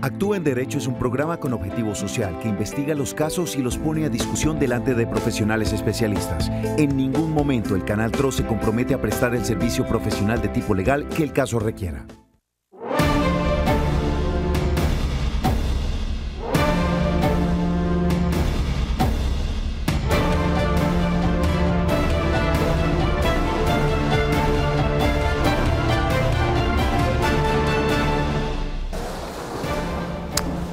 Actúa en Derecho es un programa con objetivo social que investiga los casos y los pone a discusión delante de profesionales especialistas. En ningún momento el Canal TRO se compromete a prestar el servicio profesional de tipo legal que el caso requiera.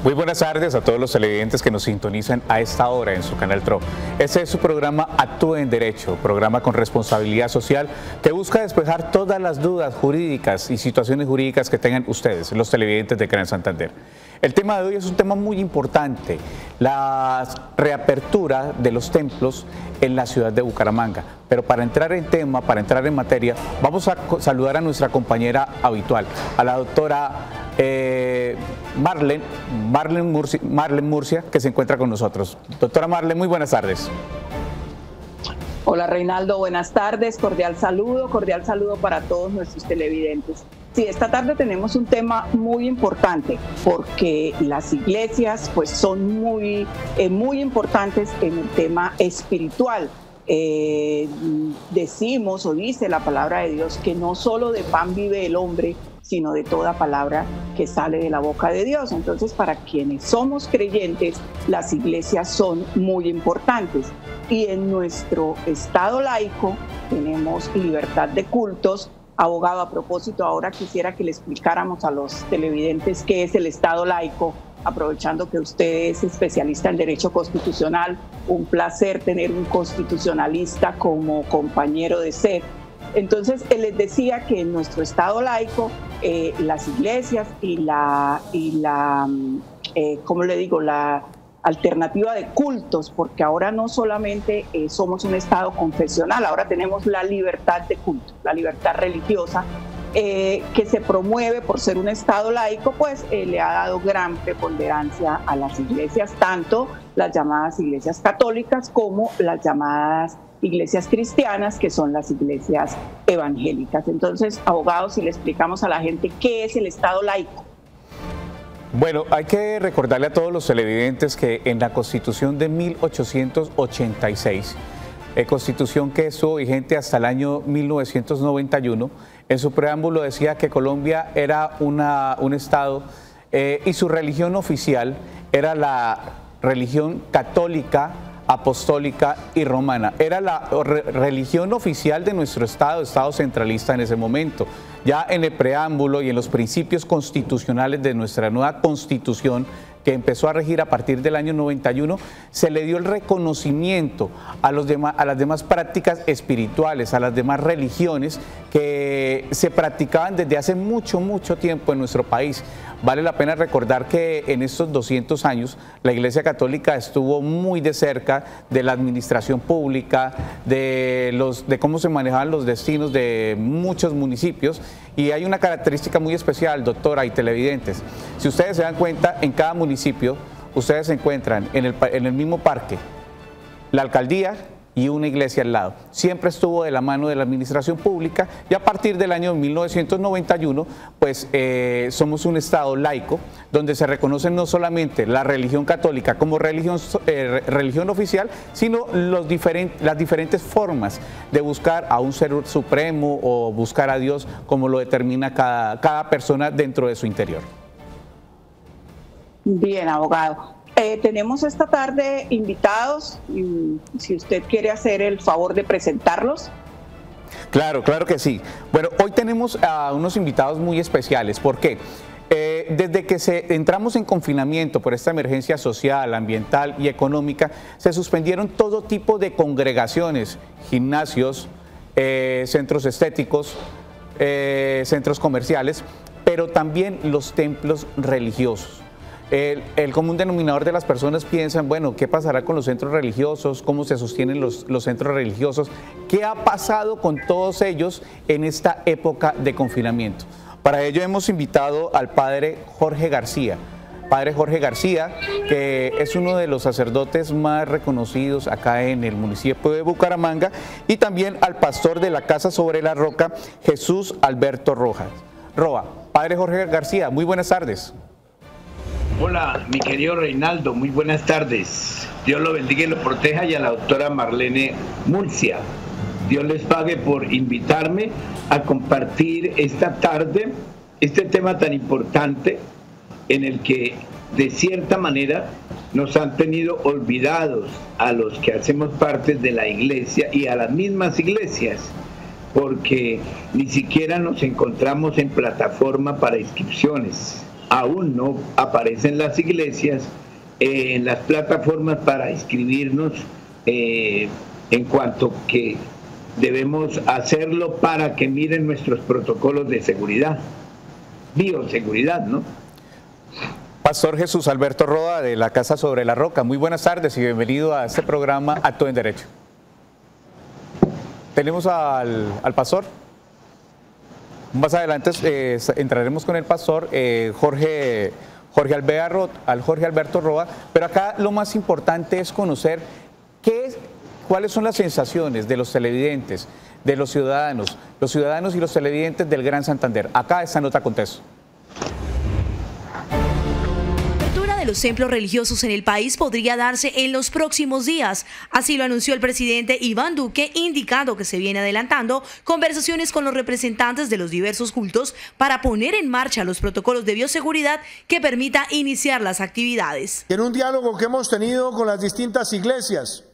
Muy buenas tardes a todos los televidentes que nos sintonizan a esta hora en su canal TRO. Este es su programa Actúe en Derecho, programa con responsabilidad social que busca despejar todas las dudas jurídicas y situaciones jurídicas que tengan ustedes, los televidentes de Canal Santander. El tema de hoy es un tema muy importante, la reapertura de los templos en la ciudad de Bucaramanga. Pero para entrar en tema, para entrar en materia, vamos a saludar a nuestra compañera habitual, a la doctora Marlen Murcia, que se encuentra con nosotros. Doctora Marlen, muy buenas tardes. Hola Reinaldo, buenas tardes, cordial saludo para todos nuestros televidentes. Sí, esta tarde tenemos un tema muy importante porque las iglesias pues son muy importantes en el tema espiritual. Decimos o dice la palabra de Dios que no solo de pan vive el hombre, sino de toda palabra que sale de la boca de Dios. Entonces, para quienes somos creyentes, las iglesias son muy importantes. Y en nuestro Estado laico tenemos libertad de cultos. Abogado, a propósito, ahora quisiera que le explicáramos a los televidentes qué es el Estado laico, aprovechando que usted es especialista en Derecho Constitucional. Un placer tener un constitucionalista como compañero de sed. Entonces, les decía que en nuestro Estado laico, las iglesias y la alternativa de cultos, porque ahora no solamente somos un Estado confesional, ahora tenemos la libertad de culto, la libertad religiosa, que se promueve por ser un Estado laico, pues le ha dado gran preponderancia a las iglesias, tanto las llamadas iglesias católicas como las llamadas iglesias cristianas, que son las iglesias evangélicas. Entonces, abogados, si le explicamos a la gente qué es el Estado laico. Bueno, hay que recordarle a todos los televidentes que en la Constitución de 1886, Constitución que estuvo vigente hasta el año 1991, en su preámbulo decía que Colombia era un Estado y su religión oficial era la religión católica, apostólica y romana. Era la religión oficial de nuestro Estado centralista en ese momento. Ya en el preámbulo y en los principios constitucionales de nuestra nueva Constitución, que empezó a regir a partir del año 91, se le dio el reconocimiento a las demás prácticas espirituales, a las demás religiones que se practicaban desde hace mucho tiempo en nuestro país. Vale la pena recordar que en estos 200 años la Iglesia Católica estuvo muy de cerca de la administración pública, de cómo se manejaban los destinos de muchos municipios, y hay una característica muy especial, doctora y televidentes. Si ustedes se dan cuenta, en cada municipio ustedes se encuentran en el mismo parque la alcaldía y una iglesia al lado. Siempre estuvo de la mano de la administración pública, y a partir del año 1991 pues somos un Estado laico donde se reconoce no solamente la religión católica como religión oficial, sino las diferentes formas de buscar a un ser supremo o buscar a Dios como lo determina cada persona dentro de su interior. Bien, abogado. Tenemos esta tarde invitados, y si usted quiere hacer el favor de presentarlos. Claro que sí. Bueno, hoy tenemos a unos invitados muy especiales. ¿Por qué? Desde que entramos en confinamiento por esta emergencia social, ambiental y económica, se suspendieron todo tipo de congregaciones, gimnasios, centros estéticos, centros comerciales, pero también los templos religiosos. El común denominador de las personas piensan, bueno, ¿qué pasará con los centros religiosos? ¿Cómo se sostienen los centros religiosos? ¿Qué ha pasado con todos ellos en esta época de confinamiento? Para ello hemos invitado al padre Jorge García. Padre Jorge García, que es uno de los sacerdotes más reconocidos acá en el municipio de Bucaramanga, y también al pastor de la Casa sobre la Roca, Jesús Alberto Roa. Padre Jorge García, muy buenas tardes. Hola, mi querido Reinaldo, muy buenas tardes. Dios lo bendiga y lo proteja, y a la doctora Marlene Murcia. Dios les pague por invitarme a compartir esta tarde este tema tan importante en el que de cierta manera nos han tenido olvidados a los que hacemos parte de la iglesia y a las mismas iglesias, porque ni siquiera nos encontramos en plataforma para inscripciones. Aún no aparecen las iglesias en las plataformas para inscribirnos, en cuanto que debemos hacerlo para que miren nuestros protocolos de seguridad, bioseguridad, ¿no? Pastor Jesús Alberto Roda, de la Casa Sobre la Roca, muy buenas tardes y bienvenido a este programa Acto en Derecho. Tenemos al pastor. Más adelante entraremos con el pastor Jorge Alberto Roa, pero acá lo más importante es conocer cuáles son las sensaciones de los televidentes, de los ciudadanos y los televidentes del Gran Santander. Acá esta nota contexto. De los templos religiosos en el país podría darse en los próximos días. Así lo anunció el presidente Iván Duque, indicando que se viene adelantando conversaciones con los representantes de los diversos cultos para poner en marcha los protocolos de bioseguridad que permita iniciar las actividades. En un diálogo que hemos tenido con las distintas iglesias,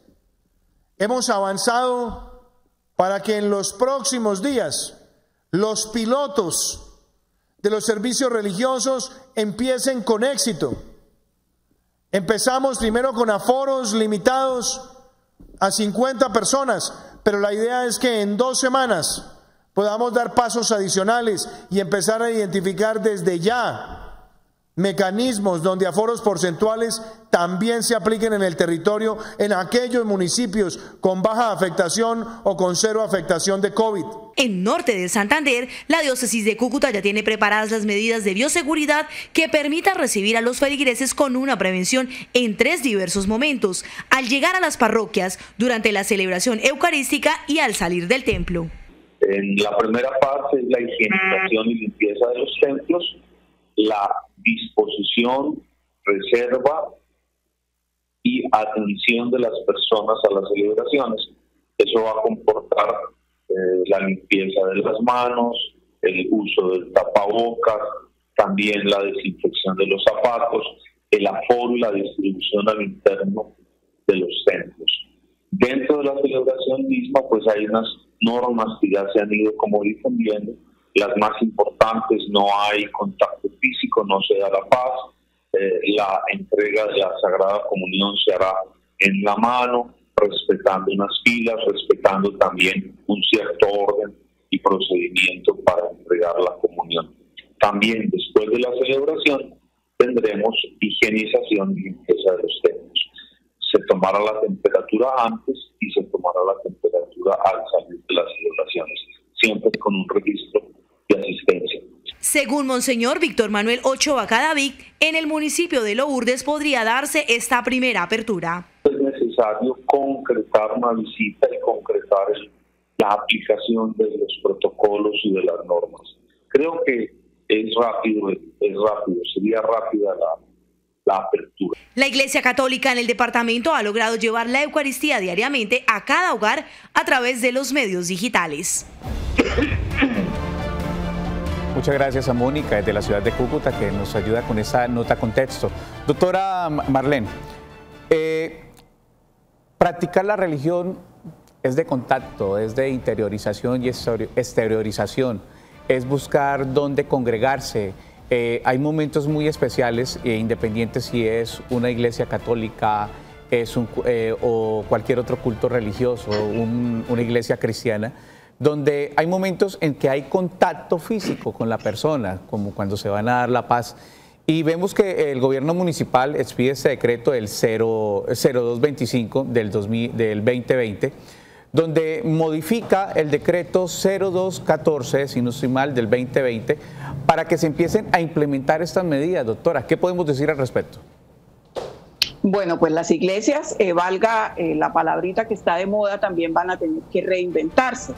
hemos avanzado para que en los próximos días los pilotos de los servicios religiosos empiecen con éxito. Empezamos primero con aforos limitados a 50 personas, pero la idea es que en 2 semanas podamos dar pasos adicionales y empezar a identificar desde ya mecanismos donde aforos porcentuales también se apliquen en el territorio, en aquellos municipios con baja afectación o con 0 afectación de COVID. En norte de Santander, la diócesis de Cúcuta ya tiene preparadas las medidas de bioseguridad que permitan recibir a los feligreses con una prevención en 3 diversos momentos: al llegar a las parroquias, durante la celebración eucarística y al salir del templo. En la primera fase es la higienización y limpieza de los templos, la disposición, reserva y admisión de las personas a las celebraciones. Eso va a comportar la limpieza de las manos, el uso del tapabocas, también la desinfección de los zapatos, el aforo y la distribución al interno de los templos. Dentro de la celebración misma, pues hay unas normas que ya se han ido como difundiendo. Las más importantes: no hay contacto físico, no se da la paz, la entrega de la Sagrada Comunión se hará en la mano, respetando unas filas, respetando también un cierto orden y procedimiento para entregar la comunión. También después de la celebración tendremos higienización y limpieza de los templos. Se tomará la temperatura antes y se tomará la temperatura al salir de las celebraciones, siempre con un registro de asistencia. Según Monseñor Víctor Manuel Ochoa Cadavid, en el municipio de Lourdes podría darse esta primera apertura. Es necesario concretar una visita y concretar la aplicación de los protocolos y de las normas. Creo que es rápido, sería rápida la apertura. La Iglesia Católica en el departamento ha logrado llevar la Eucaristía diariamente a cada hogar a través de los medios digitales. Muchas gracias a Mónica desde la ciudad de Cúcuta, que nos ayuda con esa nota contexto. Doctora Marlene, practicar la religión es de contacto, es de interiorización y exteriorización, es buscar dónde congregarse. Hay momentos muy especiales, independientes si es una iglesia católica o cualquier otro culto religioso, una iglesia cristiana, donde hay momentos en que hay contacto físico con la persona, como cuando se van a dar la paz. Y vemos que el gobierno municipal expide este decreto del 0225 del 2020, donde modifica el decreto 0214, si no estoy mal, del 2020, para que se empiecen a implementar estas medidas. Doctora, ¿qué podemos decir al respecto? Bueno, pues las iglesias, valga la palabrita que está de moda, también van a tener que reinventarse.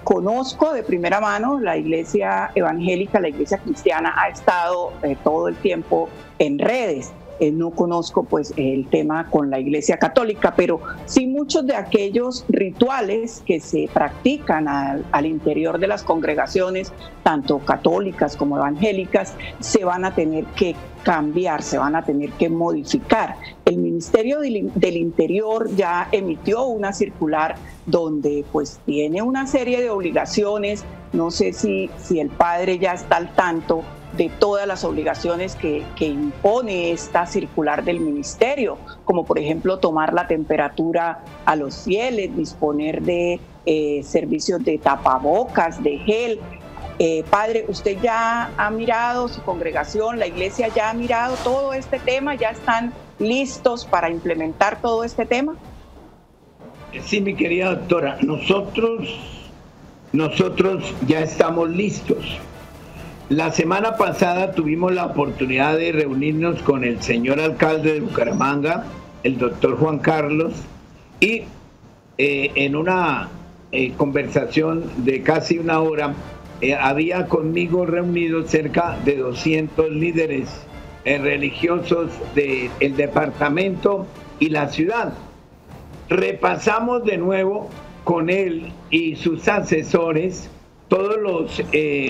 Conozco de primera mano la iglesia evangélica, la iglesia cristiana ha estado todo el tiempo en redes. No conozco pues el tema con la iglesia católica, pero sí muchos de aquellos rituales que se practican al interior de las congregaciones, tanto católicas como evangélicas, se van a tener que cambiar, se van a tener que modificar. El Ministerio del Interior ya emitió una circular donde pues tiene una serie de obligaciones. No sé si el padre ya está al tanto de todas las obligaciones que impone esta circular del ministerio, como por ejemplo tomar la temperatura a los fieles, disponer de servicios de tapabocas, de gel. Padre, ¿usted ya ha mirado, su congregación, la iglesia ya ha mirado todo este tema? ¿Ya están listos para implementar todo este tema? Sí, mi querida doctora, nosotros ya estamos listos. La semana pasada tuvimos la oportunidad de reunirnos con el señor alcalde de Bucaramanga, el doctor Juan Carlos, y en una conversación de casi una hora había conmigo reunidos cerca de 200 líderes religiosos del departamento y la ciudad. Repasamos de nuevo con él y sus asesores todos los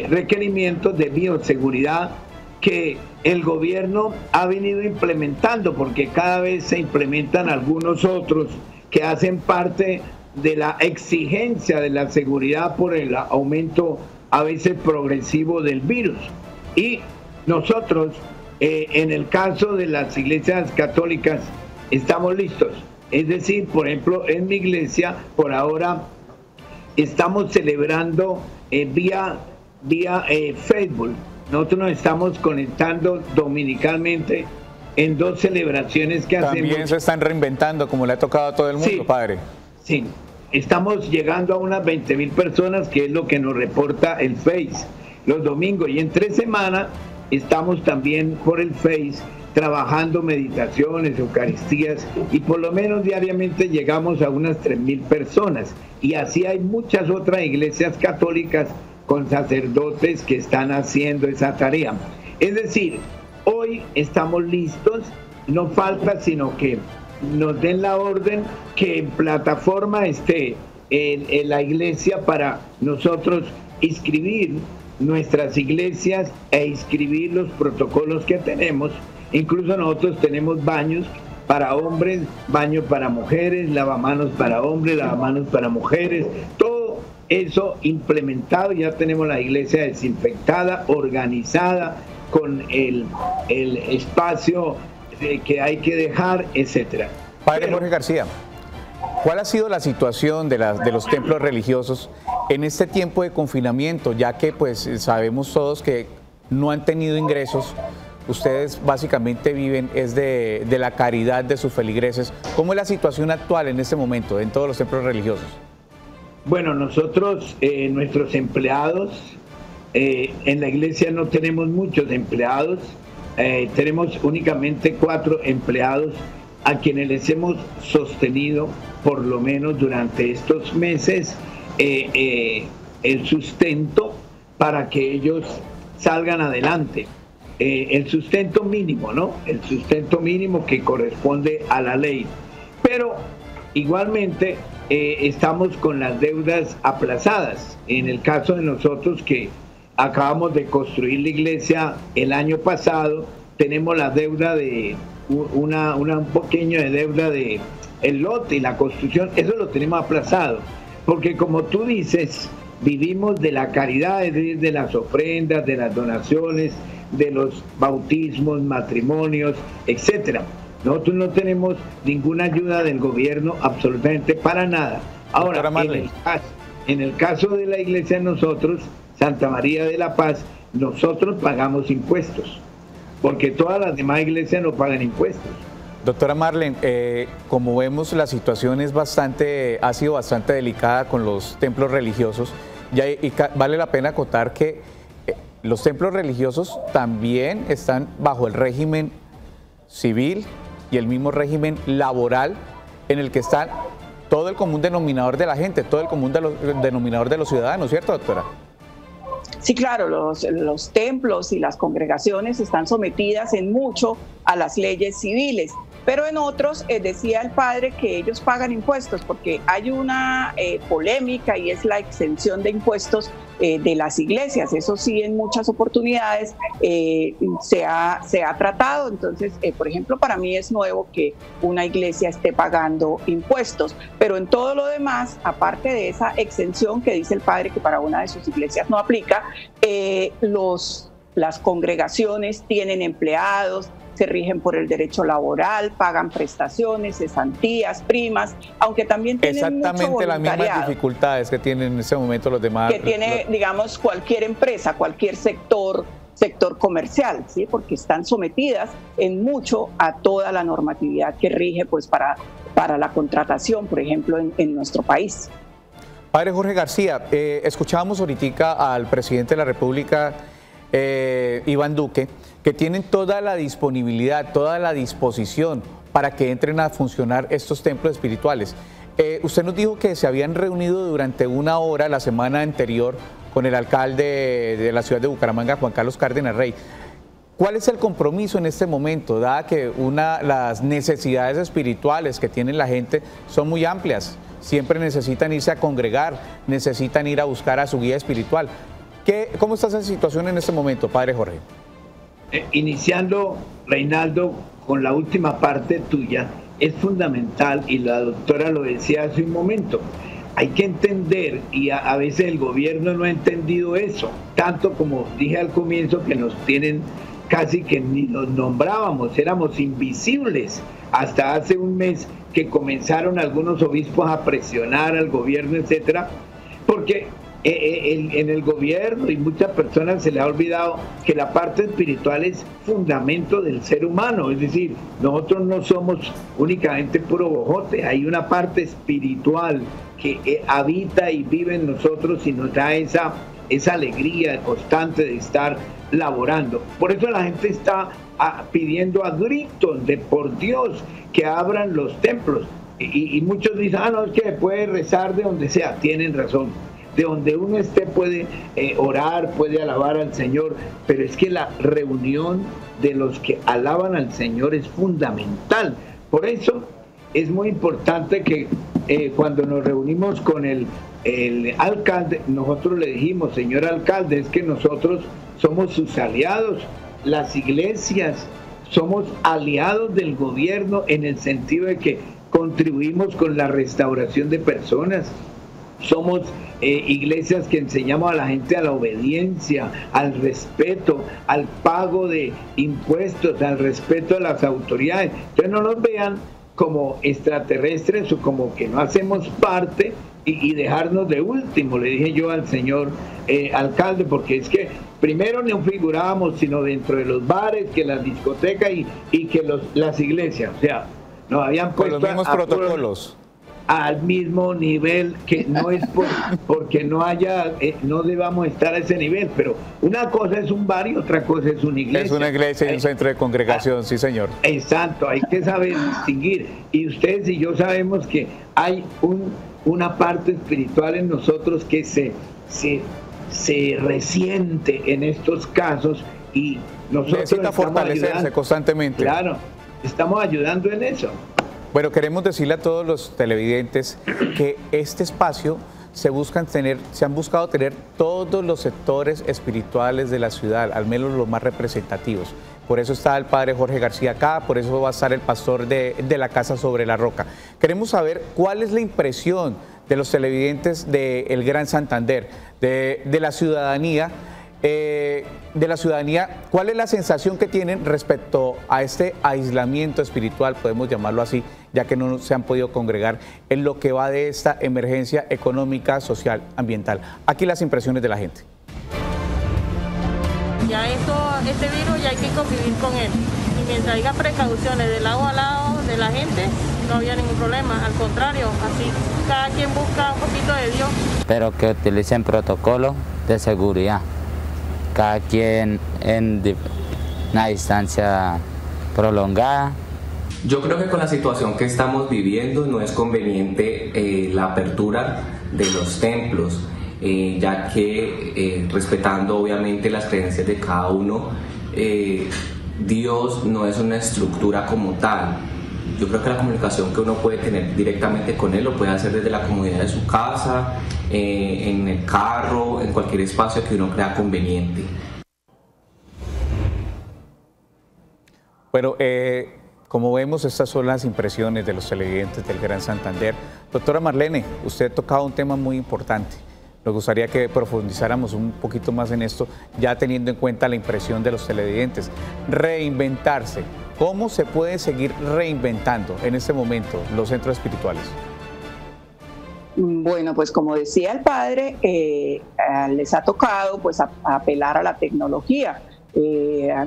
requerimientos de bioseguridad que el gobierno ha venido implementando, porque cada vez se implementan algunos otros que hacen parte de la exigencia de la seguridad por el aumento a veces progresivo del virus. Y nosotros, en el caso de las iglesias católicas, estamos listos. Es decir, por ejemplo, en mi iglesia, por ahora, estamos celebrando vía Facebook. Nosotros nos estamos conectando dominicalmente en 2 celebraciones que hacemos. También se están reinventando, como le ha tocado a todo el mundo, sí, padre. Sí, estamos llegando a unas 20.000 personas, que es lo que nos reporta el Face los domingos. Y en 3 semanas estamos también por el Face trabajando meditaciones, eucaristías, y por lo menos diariamente llegamos a unas 3.000 personas. Y así hay muchas otras iglesias católicas con sacerdotes que están haciendo esa tarea. Es decir, hoy estamos listos, no falta sino que nos den la orden, que en plataforma esté en la iglesia para nosotros inscribir nuestras iglesias e inscribir los protocolos que tenemos. Incluso nosotros tenemos baños para hombres, baño para mujeres, lavamanos para hombres, lavamanos para mujeres, todo eso implementado. Ya tenemos la iglesia desinfectada, organizada, con el espacio que hay que dejar, etcétera. Padre Jorge García, ¿cuál ha sido la situación de los templos religiosos en este tiempo de confinamiento? Ya que pues sabemos todos que no han tenido ingresos. Ustedes básicamente viven de la caridad de sus feligreses. ¿Cómo es la situación actual en este momento en todos los templos religiosos? Bueno, nosotros, nuestros empleados, en la iglesia no tenemos muchos empleados, tenemos únicamente 4 empleados a quienes les hemos sostenido, por lo menos durante estos meses, el sustento para que ellos salgan adelante. El sustento mínimo, ¿no? El sustento mínimo que corresponde a la ley. Pero igualmente estamos con las deudas aplazadas. En el caso de nosotros, que acabamos de construir la iglesia el año pasado, tenemos la deuda de un pequeño de deuda de el lote y la construcción. Eso lo tenemos aplazado, porque como tú dices, vivimos de la caridad, es decir, de las ofrendas, de las donaciones, de los bautismos, matrimonios, etcétera. Nosotros no tenemos ninguna ayuda del gobierno, absolutamente para nada. Ahora, en el caso de la iglesia, nosotros, Santa María de la Paz, nosotros pagamos impuestos, porque todas las demás iglesias no pagan impuestos. Doctora Marlene, como vemos, la situación ha sido bastante delicada con los templos religiosos, y vale la pena acotar que los templos religiosos también están bajo el régimen civil y el mismo régimen laboral en el que están todo el común denominador de la gente, todo el común denominador de los ciudadanos, ¿cierto, doctora? Sí, claro, los templos y las congregaciones están sometidas en mucho a las leyes civiles, pero en otros decía el padre que ellos pagan impuestos porque hay una polémica y es la exención de impuestos de las iglesias. Eso sí, en muchas oportunidades se ha tratado. Entonces, por ejemplo, para mí es nuevo que una iglesia esté pagando impuestos, pero en todo lo demás, aparte de esa exención que dice el padre que para una de sus iglesias no aplica, las congregaciones tienen empleados, se rigen por el derecho laboral, pagan prestaciones, cesantías, primas, aunque también tienen exactamente las mismas dificultades que tienen en ese momento los demás. Que tiene, digamos, cualquier empresa, cualquier sector comercial, ¿sí? Porque están sometidas en mucho a toda la normatividad que rige pues para la contratación, por ejemplo, en nuestro país. Padre Jorge García, escuchábamos ahorita al presidente de la República, Iván Duque, que tienen toda la disponibilidad, toda la disposición para que entren a funcionar estos templos espirituales. Usted nos dijo que se habían reunido durante una hora la semana anterior con el alcalde de la ciudad de Bucaramanga, Juan Carlos Cárdenas Rey. ¿Cuál es el compromiso en este momento, dada que las necesidades espirituales que tiene la gente son muy amplias? Siempre necesitan irse a congregar, necesitan ir a buscar a su guía espiritual. ¿Cómo está esa situación en este momento, Padre Jorge? Iniciando, Reinaldo, con la última parte tuya, es fundamental, y la doctora lo decía hace un momento, hay que entender, y a veces el gobierno no ha entendido eso, tanto como dije al comienzo, que nos tienen casi que ni nos nombrábamos, éramos invisibles, hasta hace un mes que comenzaron algunos obispos a presionar al gobierno, etcétera, porque en el gobierno y muchas personas se les ha olvidado que la parte espiritual es fundamento del ser humano, es decir, nosotros no somos únicamente puro bojote, hay una parte espiritual que habita y vive en nosotros y nos da esa alegría constante de estar laborando. Por eso la gente está pidiendo a gritos de por Dios que abran los templos, y muchos dicen, no, es que puede rezar de donde sea. Tienen razón, de donde uno esté puede orar, puede alabar al Señor, pero es que la reunión de los que alaban al Señor es fundamental. Por eso es muy importante que cuando nos reunimos con el alcalde, nosotros le dijimos, señor alcalde, es que nosotros somos sus aliados, las iglesias somos aliados del gobierno en el sentido de que contribuimos con la restauración de personas. Somos iglesias que enseñamos a la gente a la obediencia, al respeto, al pago de impuestos, al respeto a las autoridades. Entonces no nos vean como extraterrestres o como que no hacemos parte y dejarnos de último, le dije yo al señor alcalde, porque es que primero no figurábamos sino dentro de los bares, que las discotecas y que las iglesias, o sea, nos habían puesto con los mismos protocolos al mismo nivel, que no es porque no debamos estar a ese nivel, pero una cosa es un bar y otra cosa es una iglesia. Es una iglesia y un centro de congregación, sí señor. Exacto, hay que saber distinguir, y ustedes y yo sabemos que hay una parte espiritual en nosotros que se resiente en estos casos, y nosotros necesita fortalecerse constantemente. Claro, estamos ayudando en eso. Bueno, queremos decirle a todos los televidentes que este espacio se han buscado tener todos los sectores espirituales de la ciudad, al menos los más representativos. Por eso está el padre Jorge García acá, por eso va a estar el pastor de la Casa Sobre la Roca. Queremos saber cuál es la impresión de los televidentes del Gran Santander, de la ciudadanía, cuál es la sensación que tienen respecto a este aislamiento espiritual, podemos llamarlo así, ya que no se han podido congregar en lo que va de esta emergencia económica, social, ambiental. Aquí las impresiones de la gente. Ya este virus ya hay que convivir con él, y mientras haya precauciones de lado a lado de la gente, no había ningún problema, al contrario, así cada quien busca un poquito de Dios. Pero que utilicen protocolos de seguridad, cada quien en una distancia prolongada. Yo creo que con la situación que estamos viviendo no es conveniente la apertura de los templos, ya que respetando obviamente las creencias de cada uno, Dios no es una estructura como tal. Yo creo que la comunicación que uno puede tener directamente con Él lo puede hacer desde la comodidad de su casa, en el carro, en cualquier espacio que uno crea conveniente. Bueno, como vemos, estas son las impresiones de los televidentes del Gran Santander. Doctora Marlene, usted ha tocado un tema muy importante. Nos gustaría que profundizáramos un poquito más en esto, ya teniendo en cuenta la impresión de los televidentes. Reinventarse. ¿Cómo se puede seguir reinventando en este momento los centros espirituales? Bueno, pues como decía el padre, les ha tocado pues apelar a la tecnología.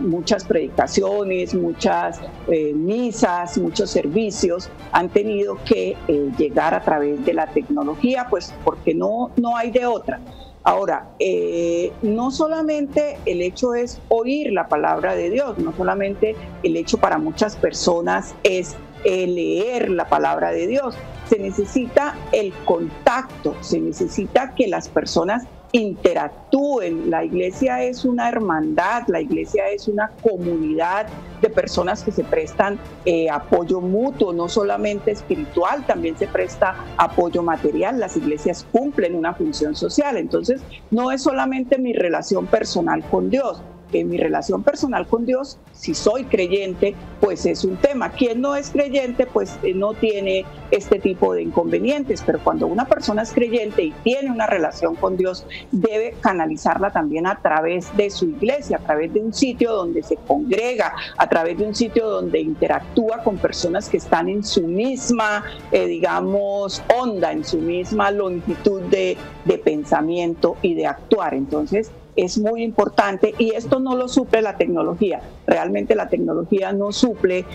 Muchas predicaciones, muchas misas, muchos servicios han tenido que llegar a través de la tecnología, pues porque no hay de otra. Ahora, no solamente el hecho es oír la palabra de Dios, no solamente el hecho para muchas personas es leer la palabra de Dios, se necesita el contacto, se necesita que las personas interactúen. La iglesia es una hermandad, la iglesia es una comunidad de personas que se prestan apoyo mutuo, no solamente espiritual, también se presta apoyo material. Las iglesias cumplen una función social, entonces no es solamente mi relación personal con Dios. Mi relación personal con Dios, si soy creyente, pues es un tema. Quien no es creyente, pues no tiene este tipo de inconvenientes, pero cuando una persona es creyente y tiene una relación con Dios, debe canalizarla también a través de su iglesia, a través de un sitio donde se congrega, a través de un sitio donde interactúa con personas que están en su misma, digamos, onda, en su misma longitud de pensamiento y de actuar. Entonces, es muy importante y esto no lo suple la tecnología. Realmente la tecnología no suple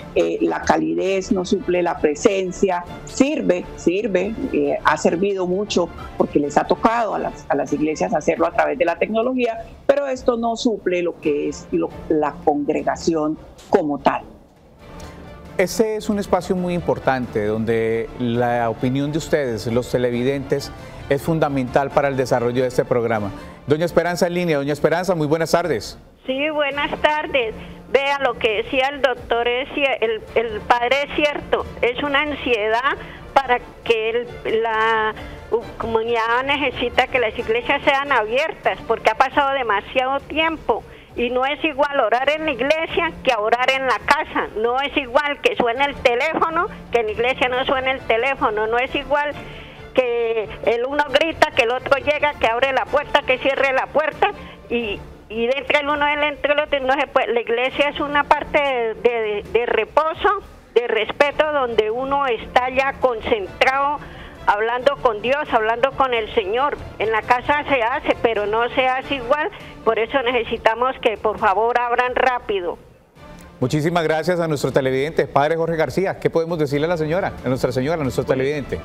la calidez, no suple la presencia. Sirve, ha servido mucho porque les ha tocado a las iglesias hacerlo a través de la tecnología, pero esto no suple lo que es la congregación como tal. Este es un espacio muy importante donde la opinión de ustedes, los televidentes, es fundamental para el desarrollo de este programa. Doña Esperanza en línea. Doña Esperanza, muy buenas tardes. Sí, buenas tardes. Vea, lo que decía el doctor, el padre es cierto, es una ansiedad para que la comunidad necesita que las iglesias sean abiertas, porque ha pasado demasiado tiempo. Y no es igual orar en la iglesia que orar en la casa. No es igual que suene el teléfono, que en la iglesia no suene el teléfono. No es igual que el uno grita, que el otro llega, que abre la puerta, que cierre la puerta. Y dentro el uno, entre el otro, no se puede. La iglesia es una parte de reposo, de respeto, donde uno está ya concentrado, hablando con Dios, hablando con el Señor. En la casa se hace, pero no se hace igual. Por eso necesitamos que por favor abran rápido. Muchísimas gracias a nuestro televidente, Padre Jorge García. ¿Qué podemos decirle a la señora, a nuestra señora, a nuestro televidente?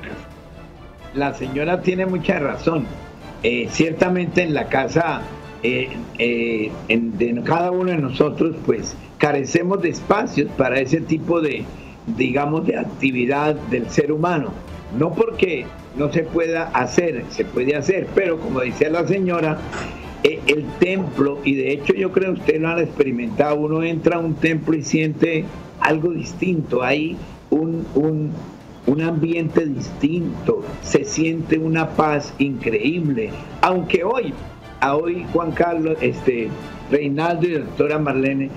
La señora tiene mucha razón. Ciertamente en la casa de cada uno de nosotros, pues carecemos de espacios para ese tipo de, digamos, de actividad del ser humano. No porque no se pueda hacer, se puede hacer, pero como decía la señora, el templo, y de hecho yo creo que ustedes lo han experimentado, uno entra a un templo y siente algo distinto, hay un ambiente distinto, se siente una paz increíble, aunque hoy Juan Carlos, Reinaldo y doctora Marlene,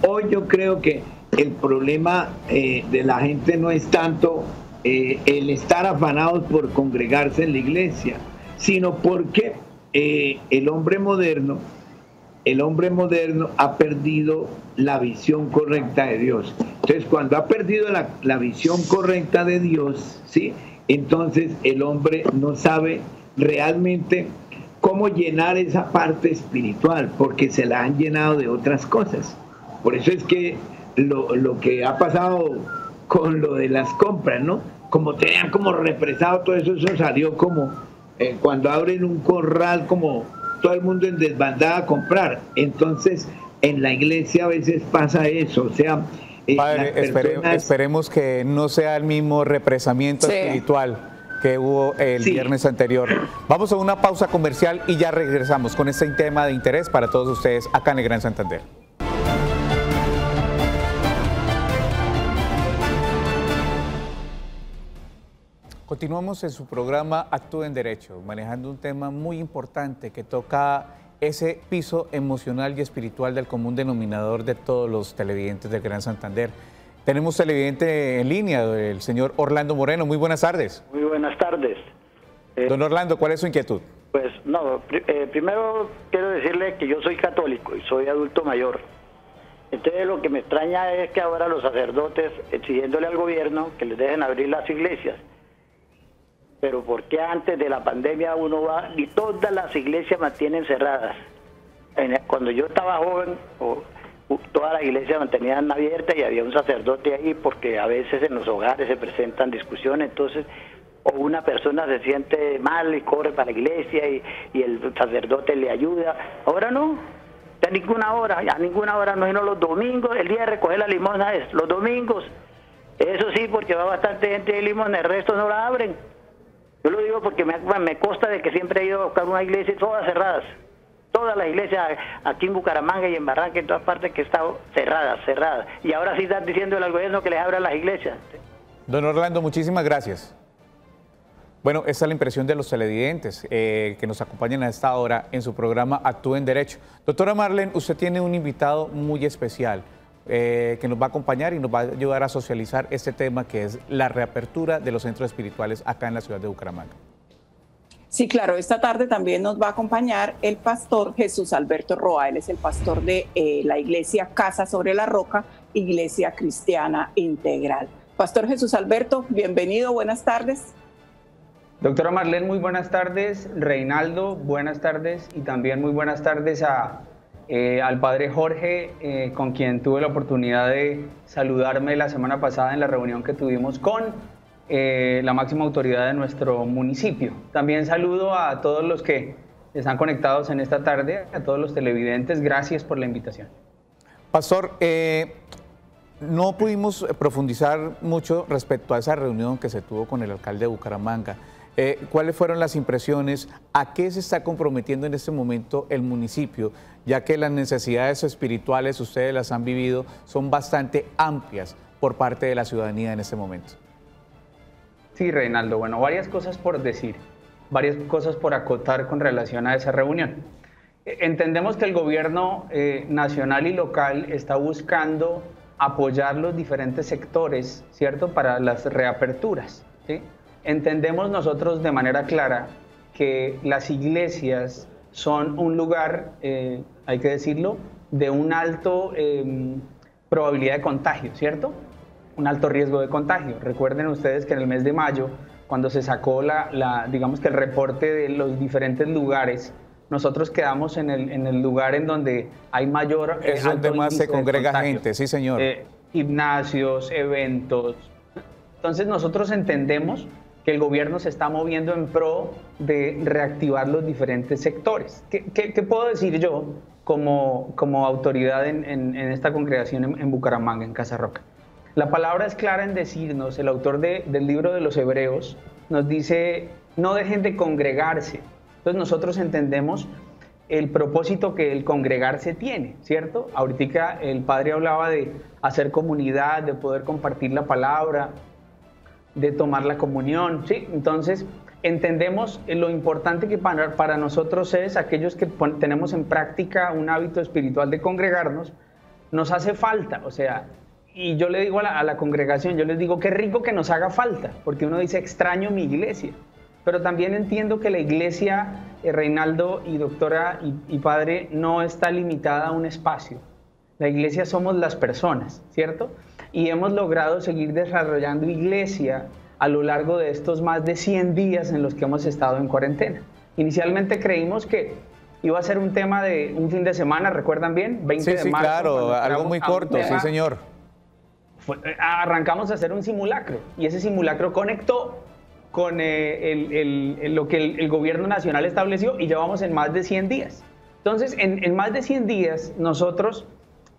hoy yo creo que el problema de la gente no es tanto el estar afanados por congregarse en la iglesia, sino porque el hombre moderno ha perdido la visión correcta de Dios. Entonces, cuando ha perdido la visión correcta de Dios, ¿sí? Entonces el hombre no sabe realmente cómo llenar esa parte espiritual, porque se la han llenado de otras cosas. Por eso es que lo que ha pasado con lo de las compras, ¿no? Como tenían como represado todo eso, eso salió como cuando abren un corral, como todo el mundo en desbandada a comprar. Entonces, en la iglesia a veces pasa eso, o sea, Padre, esperemos que no sea el mismo represamiento espiritual que hubo el viernes anterior. Vamos a una pausa comercial y ya regresamos con este tema de interés para todos ustedes acá en el Gran Santander. Continuamos en su programa Actúe en Derecho, manejando un tema muy importante que toca ese piso emocional y espiritual del común denominador de todos los televidentes del Gran Santander. Tenemos televidente en línea, el señor Orlando Moreno. Muy buenas tardes. Muy buenas tardes. Don Orlando, ¿cuál es su inquietud? Pues no, primero quiero decirle que yo soy católico y soy adulto mayor. Entonces lo que me extraña es que ahora los sacerdotes exigiéndole al gobierno que les dejen abrir las iglesias. Pero ¿por qué antes de la pandemia uno va y todas las iglesias mantienen cerradas? Cuando yo estaba joven, todas las iglesias mantenían abiertas y había un sacerdote ahí, porque a veces en los hogares se presentan discusiones, entonces o una persona se siente mal y corre para la iglesia y el sacerdote le ayuda. Ahora no, a ninguna hora, no, sino los domingos, el día de recoger la limosna es los domingos. Eso sí, porque va bastante gente de limosna, el resto no la abren. Yo lo digo porque me consta de que siempre he ido a buscar una iglesia todas cerradas. Todas las iglesias aquí en Bucaramanga y en Barranca, en todas partes, que están cerradas. Y ahora sí están diciéndole al gobierno que les abran las iglesias. Don Orlando, muchísimas gracias. Bueno, esta es la impresión de los televidentes que nos acompañan a esta hora en su programa Actúe en Derecho. Doctora Marlene, usted tiene un invitado muy especial que nos va a acompañar y nos va a ayudar a socializar este tema que es la reapertura de los centros espirituales acá en la ciudad de Bucaramanga. Sí, claro, esta tarde también nos va a acompañar el pastor Jesús Alberto Roa. Él es el pastor de la iglesia Casa sobre la Roca, Iglesia Cristiana Integral. Pastor Jesús Alberto, bienvenido, buenas tardes. Doctora Marlene, muy buenas tardes. Reinaldo, buenas tardes. Y también muy buenas tardes al padre Jorge, con quien tuve la oportunidad de saludarme la semana pasada en la reunión que tuvimos con la máxima autoridad de nuestro municipio. También saludo a todos los que están conectados en esta tarde, a todos los televidentes. Gracias por la invitación. Pastor, no pudimos profundizar mucho respecto a esa reunión que se tuvo con el alcalde de Bucaramanga. ¿Cuáles fueron las impresiones? ¿A qué se está comprometiendo en este momento el municipio? Ya que las necesidades espirituales, ustedes las han vivido, son bastante amplias por parte de la ciudadanía en este momento. Sí, Reinaldo. Bueno, varias cosas por decir, varias cosas por acotar con relación a esa reunión. Entendemos que el gobierno nacional y local está buscando apoyar los diferentes sectores, ¿cierto?, para las reaperturas, ¿sí? Entendemos nosotros de manera clara que las iglesias son un lugar, hay que decirlo, de un alto probabilidad de contagio, ¿cierto? Un alto riesgo de contagio. Recuerden ustedes que en el mes de mayo, cuando se sacó digamos que el reporte de los diferentes lugares, nosotros quedamos en el lugar en donde hay mayor... Es donde más se congrega gente, sí señor. Gimnasios, eventos. Entonces nosotros entendemos que el gobierno se está moviendo en pro de reactivar los diferentes sectores. ¿Qué puedo decir yo como autoridad en esta congregación en Bucaramanga, en Casa Roca? La palabra es clara en decirnos, el autor del libro de los Hebreos nos dice, no dejen de congregarse. Entonces nosotros entendemos el propósito que el congregarse tiene, ¿cierto? Ahorita el padre hablaba de hacer comunidad, de poder compartir la palabra, de tomar la comunión, ¿sí? Entonces entendemos lo importante que para nosotros es, aquellos que tenemos en práctica un hábito espiritual de congregarnos, nos hace falta, o sea, y yo le digo a la congregación, yo les digo, qué rico que nos haga falta, porque uno dice, extraño mi iglesia. Pero también entiendo que la iglesia, Reinaldo y doctora y padre, no está limitada a un espacio. La iglesia somos las personas, ¿cierto? Y hemos logrado seguir desarrollando iglesia a lo largo de estos más de 100 días en los que hemos estado en cuarentena. Inicialmente creímos que iba a ser un tema de un fin de semana, ¿recuerdan bien? 20 de marzo. Sí, claro, algo muy corto, sí señor. Arrancamos a hacer un simulacro y ese simulacro conectó con lo que el gobierno nacional estableció y llevamos en más de 100 días. Entonces, en más de 100 días nosotros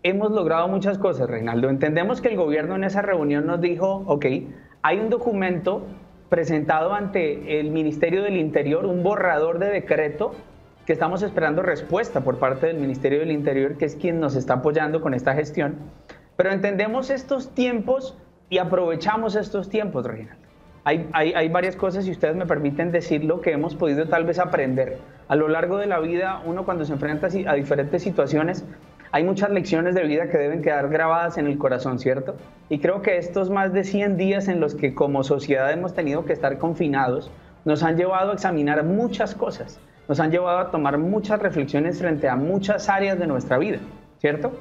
hemos logrado muchas cosas, Reinaldo. Entendemos que el gobierno en esa reunión nos dijo, ok, hay un documento presentado ante el Ministerio del Interior, un borrador de decreto que estamos esperando respuesta por parte del Ministerio del Interior, que es quien nos está apoyando con esta gestión. Pero entendemos estos tiempos y aprovechamos estos tiempos, Reinaldo. Hay varias cosas, si ustedes me permiten decirlo, que hemos podido tal vez aprender. A lo largo de la vida, uno cuando se enfrenta a diferentes situaciones, hay muchas lecciones de vida que deben quedar grabadas en el corazón, ¿cierto? Y creo que estos más de 100 días en los que como sociedad hemos tenido que estar confinados, nos han llevado a examinar muchas cosas, nos han llevado a tomar muchas reflexiones frente a muchas áreas de nuestra vida, ¿cierto?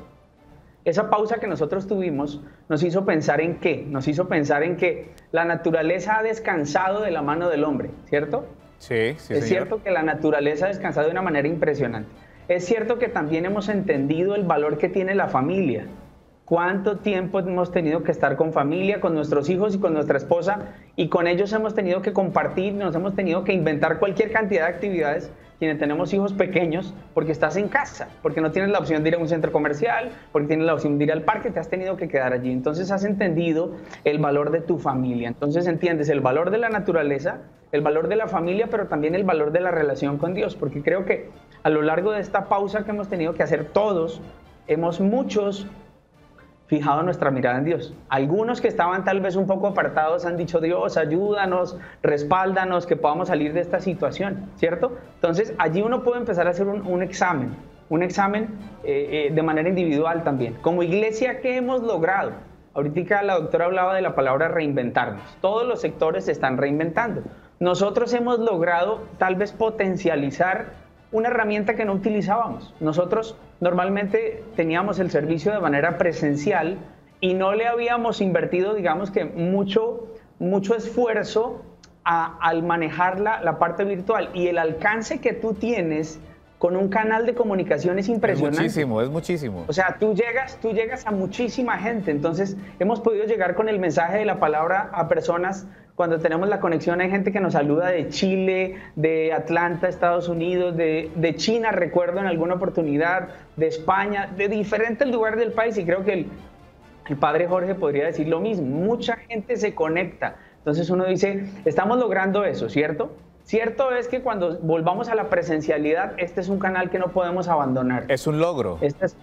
Esa pausa que nosotros tuvimos nos hizo pensar en qué, nos hizo pensar en que la naturaleza ha descansado de la mano del hombre, ¿cierto? Sí, Es cierto que la naturaleza ha descansado de una manera impresionante. Es cierto que también hemos entendido el valor que tiene la familia. ¿Cuánto tiempo hemos tenido que estar con familia, con nuestros hijos y con nuestra esposa? Y con ellos hemos tenido que compartir, nos hemos tenido que inventar cualquier cantidad de actividades, quienes tenemos hijos pequeños, porque estás en casa, porque no tienes la opción de ir a un centro comercial, porque tienes la opción de ir al parque, te has tenido que quedar allí. Entonces has entendido el valor de tu familia. Entonces entiendes el valor de la naturaleza, el valor de la familia, pero también el valor de la relación con Dios, porque creo que a lo largo de esta pausa que hemos tenido que hacer todos, muchos fijado nuestra mirada en Dios. Algunos que estaban tal vez un poco apartados han dicho, Dios, ayúdanos, respáldanos, que podamos salir de esta situación, ¿cierto? Entonces allí uno puede empezar a hacer un examen de manera individual también. Como iglesia, ¿qué hemos logrado? Ahorita la doctora hablaba de la palabra reinventarnos. Todos los sectores se están reinventando. Nosotros hemos logrado tal vez potencializar una herramienta que no utilizábamos. Nosotros normalmente teníamos el servicio de manera presencial y no le habíamos invertido, digamos que mucho esfuerzo al manejar la parte virtual, y el alcance que tú tienes con un canal de comunicación es impresionante. Es muchísimo. O sea, tú llegas a muchísima gente. Entonces hemos podido llegar con el mensaje de la palabra a personas. Cuando tenemos la conexión, hay gente que nos saluda de Chile, de Atlanta, Estados Unidos, de China, recuerdo en alguna oportunidad, de España, de diferentes lugares del país, y creo que el padre Jorge podría decir lo mismo. Mucha gente se conecta. Entonces uno dice, estamos logrando eso, ¿cierto? Cierto es que cuando volvamos a la presencialidad, este es un canal que no podemos abandonar. Es un logro. Esta es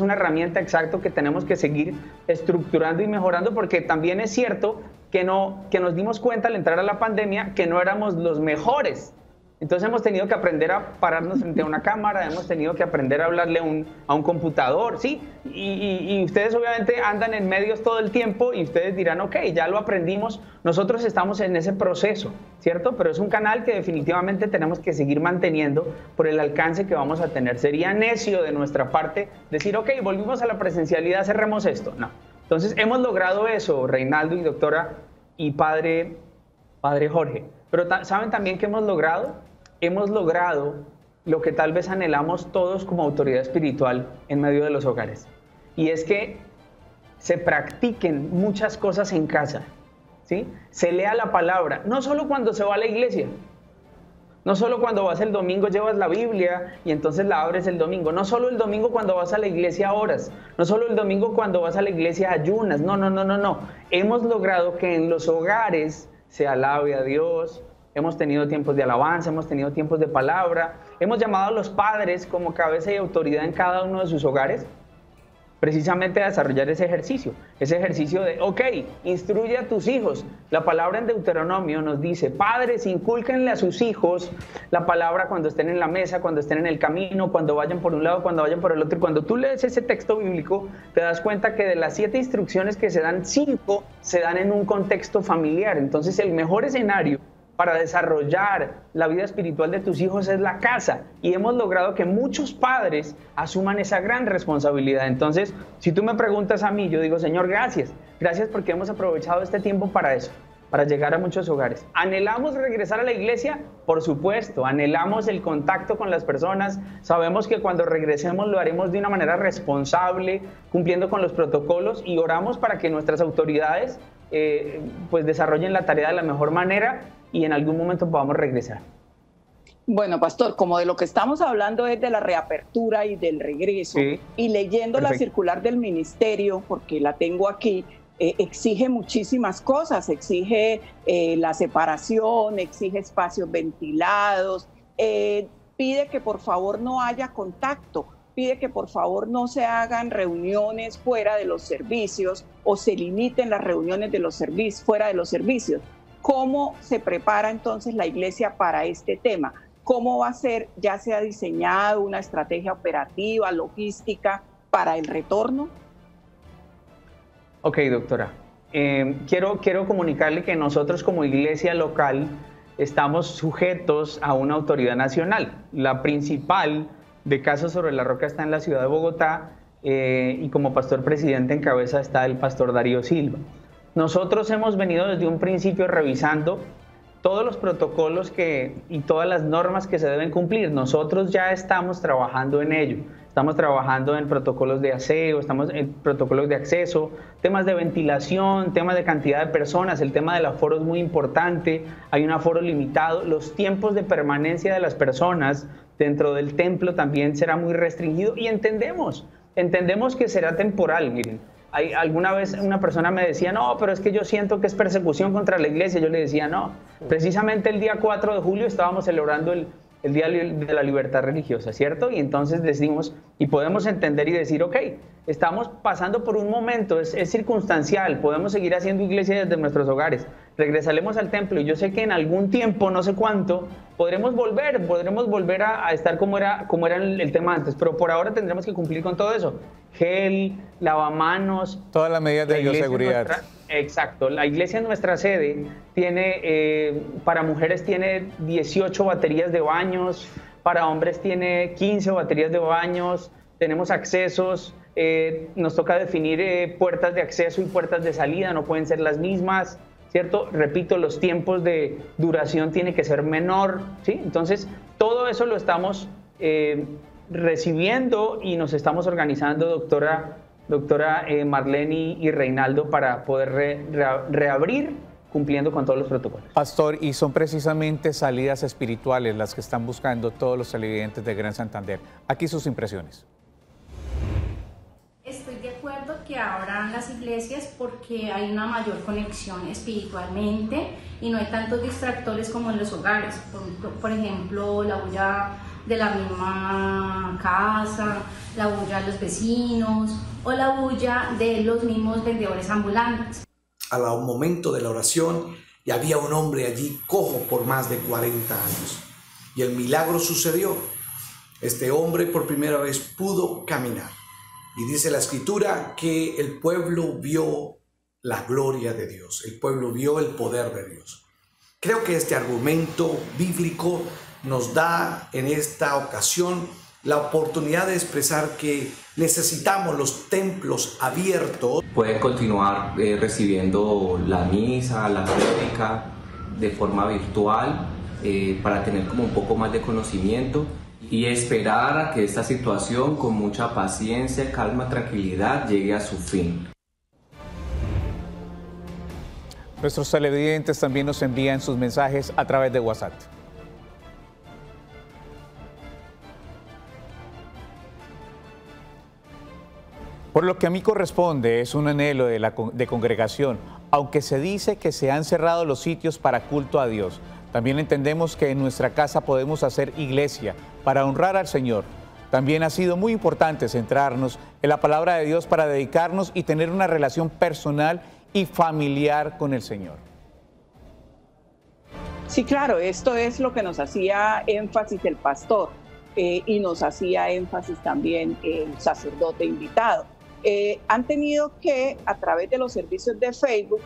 una herramienta exacto que tenemos que seguir estructurando y mejorando, porque también es cierto que nos dimos cuenta al entrar a la pandemia que no éramos los mejores. Entonces hemos tenido que aprender a pararnos frente a una cámara, hemos tenido que aprender a hablarle a un computador, ¿sí? Y ustedes obviamente andan en medios todo el tiempo y ustedes dirán, ok, ya lo aprendimos, nosotros estamos en ese proceso, ¿cierto? Pero es un canal que definitivamente tenemos que seguir manteniendo por el alcance que vamos a tener. Sería necio de nuestra parte decir, ok, volvimos a la presencialidad, cerremos esto. No. Entonces hemos logrado eso, Reinaldo y doctora y padre Jorge. Pero ¿saben también qué hemos logrado? Hemos logrado lo que tal vez anhelamos todos como autoridad espiritual en medio de los hogares. Y es que se practiquen muchas cosas en casa, ¿sí? Se lea la palabra, no solo cuando se va a la iglesia, no solo cuando vas el domingo llevas la Biblia y entonces la abres el domingo, no solo el domingo cuando vas a la iglesia oras, no solo el domingo cuando vas a la iglesia ayunas, no. Hemos logrado que en los hogares se alabe a Dios. Hemos tenido tiempos de alabanza, hemos tenido tiempos de palabra, hemos llamado a los padres como cabeza y autoridad en cada uno de sus hogares, precisamente a desarrollar ese ejercicio de, ok, instruye a tus hijos. La palabra en Deuteronomio nos dice, padres, incúlquenle a sus hijos la palabra cuando estén en la mesa, cuando estén en el camino, cuando vayan por un lado, cuando vayan por el otro. Y cuando tú lees ese texto bíblico, te das cuenta que de las 7 instrucciones que se dan, 5 se dan en un contexto familiar. Entonces el mejor escenario para desarrollar la vida espiritual de tus hijos es la casa, y hemos logrado que muchos padres asuman esa gran responsabilidad. Entonces, si tú me preguntas a mí, yo digo, Señor, gracias porque hemos aprovechado este tiempo para eso, para llegar a muchos hogares. ¿Anhelamos regresar a la iglesia? Por supuesto, anhelamos el contacto con las personas, sabemos que cuando regresemos lo haremos de una manera responsable, cumpliendo con los protocolos, y oramos para que nuestras autoridades pues desarrollen la tarea de la mejor manera y en algún momento podamos regresar. Bueno, pastor, como de lo que estamos hablando es de la reapertura y del regreso, y leyendo la circular del ministerio, porque la tengo aquí, exige muchísimas cosas, exige la separación, exige espacios ventilados, pide que por favor no haya contacto, pide que por favor no se hagan reuniones fuera de los servicios o se limiten las reuniones de los servicios fuera de los servicios. ¿Cómo se prepara entonces la iglesia para este tema? ¿Cómo va a ser? ¿Ya se ha diseñado una estrategia operativa, logística para el retorno? Ok, doctora. Quiero comunicarle que nosotros como iglesia local estamos sujetos a una autoridad nacional. La principal de Casos sobre la Roca está en la ciudad de Bogotá y como pastor presidente en cabeza está el pastor Darío Silva. Nosotros hemos venido desde un principio revisando todos los protocolos y todas las normas que se deben cumplir. Nosotros ya estamos trabajando en ello. Estamos trabajando en protocolos de aseo, estamos en protocolos de acceso, temas de ventilación, temas de cantidad de personas. El tema del aforo es muy importante. Hay un aforo limitado. Los tiempos de permanencia de las personas dentro del templo también será muy restringido y entendemos que será temporal. Miren, alguna vez una persona me decía, no, pero es que yo siento que es persecución contra la iglesia. Yo le decía, no, precisamente el día 4 de julio estábamos celebrando el Día de la Libertad Religiosa, ¿cierto? Y entonces decimos, y podemos entender y decir, ok, estamos pasando por un momento, es circunstancial, podemos seguir haciendo iglesia desde nuestros hogares, regresaremos al templo y yo sé que en algún tiempo, no sé cuánto, podremos volver a estar como era el tema antes, pero por ahora tendremos que cumplir con todo eso. Gel, lavamanos. Todas las medidas de bioseguridad. Exacto. La iglesia en nuestra sede tiene, para mujeres tiene 18 baterías de baños, para hombres tiene 15 baterías de baños, tenemos accesos, nos toca definir puertas de acceso y puertas de salida, no pueden ser las mismas, ¿cierto? Repito, los tiempos de duración tienen que ser menor, ¿sí? Entonces, todo eso lo estamos recibiendo y nos estamos organizando, doctora Marlene y Reinaldo, para poder reabrir cumpliendo con todos los protocolos. Pastor, y son precisamente salidas espirituales las que están buscando todos los televidentes de Gran Santander. Aquí sus impresiones. Estoy de acuerdo que abran las iglesias porque hay una mayor conexión espiritualmente y no hay tantos distractores como en los hogares. Por ejemplo, la bulla de la misma casa, la bulla de los vecinos o la bulla de los mismos vendedores ambulantes. Al momento de la oración, y había un hombre allí cojo por más de 40 años. Y el milagro sucedió. Este hombre por primera vez pudo caminar. Y dice la Escritura que el pueblo vio la gloria de Dios. El pueblo vio el poder de Dios. Creo que este argumento bíblico nos da en esta ocasión la oportunidad de expresar que necesitamos los templos abiertos. Pueden continuar recibiendo la misa, la prédica de forma virtual para tener como un poco más de conocimiento y esperar a que esta situación con mucha paciencia, calma, tranquilidad llegue a su fin. Nuestros televidentes también nos envían sus mensajes a través de WhatsApp. Por lo que a mí corresponde, es un anhelo de congregación, aunque se dice que se han cerrado los sitios para culto a Dios. También entendemos que en nuestra casa podemos hacer iglesia para honrar al Señor. También ha sido muy importante centrarnos en la palabra de Dios para dedicarnos y tener una relación personal y familiar con el Señor. Sí, claro, esto es lo que nos hacía énfasis el pastor y nos hacía énfasis también el sacerdote invitado. Han tenido que, a través de los servicios de Facebook,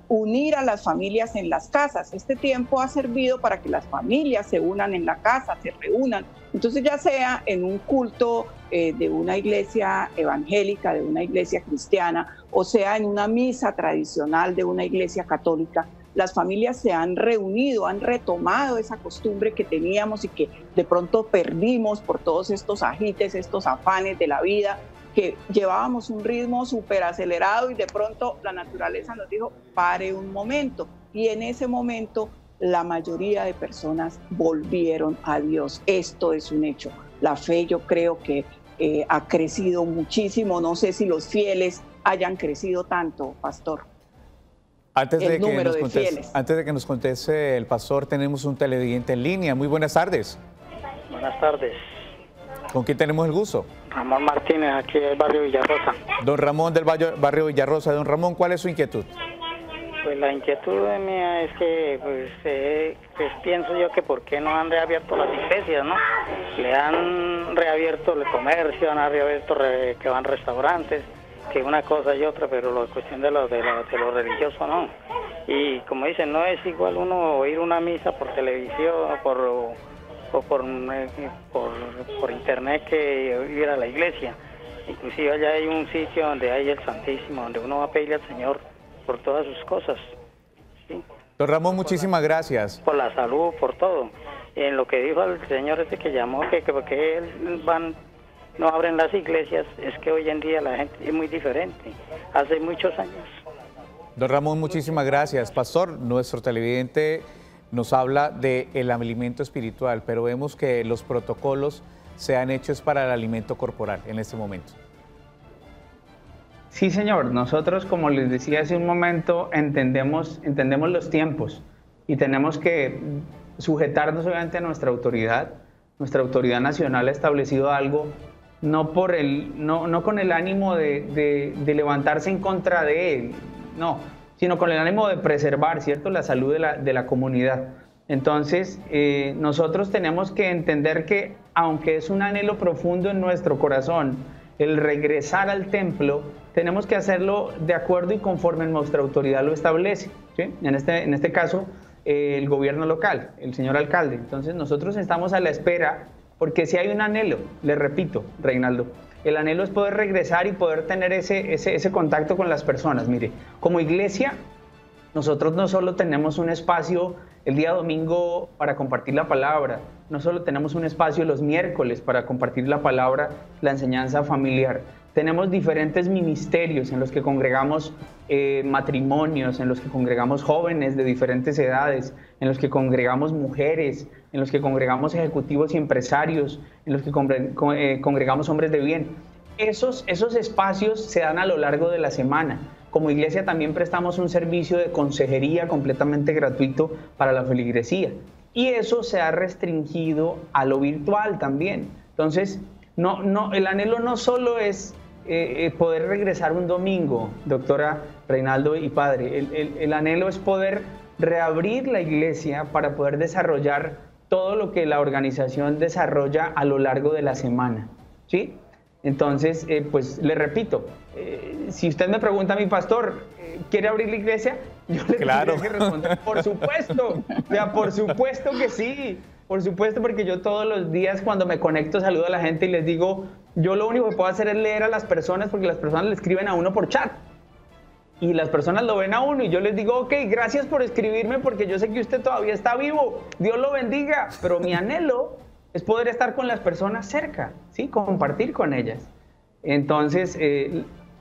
unir a las familias en las casas. Este tiempo ha servido para que las familias se unan en la casa, se reúnan. Entonces, ya sea en un culto de una iglesia evangélica, de una iglesia cristiana, o sea en una misa tradicional de una iglesia católica, las familias se han reunido, han retomado esa costumbre que teníamos y que de pronto perdimos por todos estos ajites, estos afanes de la vida, que llevábamos un ritmo súper acelerado y de pronto la naturaleza nos dijo, pare un momento. Y en ese momento la mayoría de personas volvieron a Dios. Esto es un hecho. La fe, yo creo que ha crecido muchísimo. No sé si los fieles hayan crecido tanto, pastor. Antes de que nos conteste el pastor, tenemos un televidente en línea. Muy buenas tardes. Buenas tardes. ¿Con quién tenemos el gusto? Ramón Martínez, aquí del barrio Villarrosa. Don Ramón del barrio Villarrosa. Don Ramón, ¿cuál es su inquietud? Pues la inquietud mía es que pues pienso yo que por qué no han reabierto las iglesias, ¿no? Le han reabierto el comercio, han reabierto que van restaurantes, que una cosa y otra, pero la cuestión de lo religioso no. Y como dicen, no es igual uno oír una misa por televisión o por internet que ir a la iglesia. Inclusive allá hay un sitio donde hay el Santísimo, donde uno va a pedirle al Señor por todas sus cosas. ¿Sí? Don Ramón, muchísimas gracias. Por la salud, por todo. En lo que dijo el señor ese que llamó, que porque no abren las iglesias, es que hoy en día la gente es muy diferente, hace muchos años. Don Ramón, muchísimas gracias. Pastor, nuestro televidente nos habla del alimento espiritual, pero vemos que los protocolos se han hecho para el alimento corporal en este momento. Sí, señor. Nosotros, como les decía hace un momento, entendemos los tiempos y tenemos que sujetarnos obviamente a nuestra autoridad. Nuestra autoridad nacional ha establecido algo no con el ánimo de levantarse en contra de él, no, sino con el ánimo de preservar, ¿cierto?, la salud de la comunidad. Entonces, nosotros tenemos que entender que, aunque es un anhelo profundo en nuestro corazón, el regresar al templo, tenemos que hacerlo de acuerdo y conforme nuestra autoridad lo establece, ¿sí? En este caso, el gobierno local, el señor alcalde. Entonces, nosotros estamos a la espera, porque si hay un anhelo, le repito, Reinaldo, el anhelo es poder regresar y poder tener ese contacto con las personas. Mire, como iglesia, nosotros no solo tenemos un espacio el día domingo para compartir la palabra, no solo tenemos un espacio los miércoles para compartir la palabra, la enseñanza familiar. Tenemos diferentes ministerios en los que congregamos matrimonios, en los que congregamos jóvenes de diferentes edades, en los que congregamos mujeres, en los que congregamos ejecutivos y empresarios, en los que congregamos hombres de bien. Esos espacios se dan a lo largo de la semana. Como iglesia también prestamos un servicio de consejería completamente gratuito para la feligresía. Y eso se ha restringido a lo virtual también. Entonces, el anhelo no solo es poder regresar un domingo, doctora Reinaldo y padre. El anhelo es poder reabrir la iglesia para poder desarrollar todo lo que la organización desarrolla a lo largo de la semana, ¿sí? Entonces, pues le repito, si usted me pregunta a mi pastor, ¿quiere abrir la iglesia? Yo le tendría que responder, por supuesto, o sea, por supuesto que sí, por supuesto, porque yo todos los días cuando me conecto saludo a la gente y les digo, yo lo único que puedo hacer es leer a las personas porque las personas le escriben a uno por chat. Y las personas lo ven a uno y yo les digo, ok, gracias por escribirme porque yo sé que usted todavía está vivo, Dios lo bendiga, pero mi anhelo es poder estar con las personas cerca, ¿sí? Compartir con ellas. Entonces,